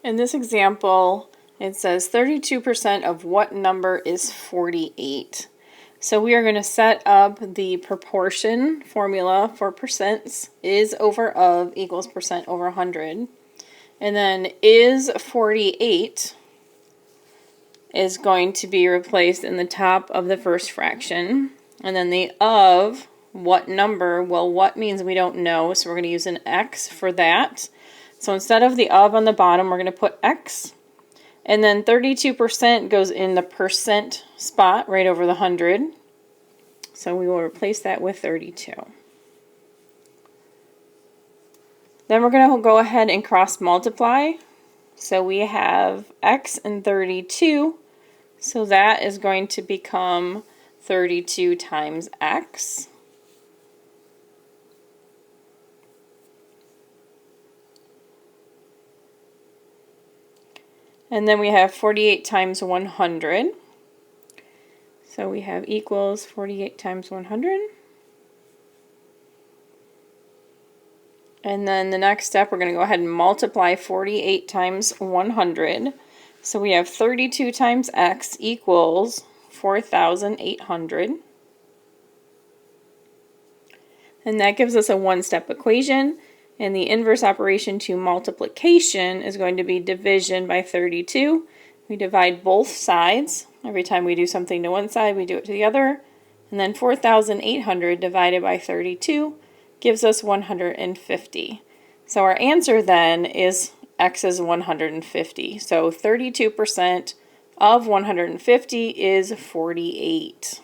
In this example, it says 32% of what number is 48? So we are going to set up the proportion formula for percents. Is over of equals percent over 100. And then is 48 is going to be replaced in the top of the first fraction. And then the of what number, well, what means we don't know, so we're going to use an x for that. So instead of the of on the bottom, we're going to put x. And then 32% goes in the percent spot right over the 100. So we will replace that with 32. Then we're going to go ahead and cross multiply. So we have x and 32. So that is going to become 32 times x. And then we have 48 times 100. So we have equals 48 times 100. And then the next step, we're going to go ahead and multiply 48 times 100. So we have 32 times x equals 4,800. And that gives us a one-step equation. And the inverse operation to multiplication is going to be division by 32. We divide both sides. Every time we do something to one side, we do it to the other. And then 4,800 divided by 32 gives us 150. So our answer then is x is 150. So 32% of 150 is 48.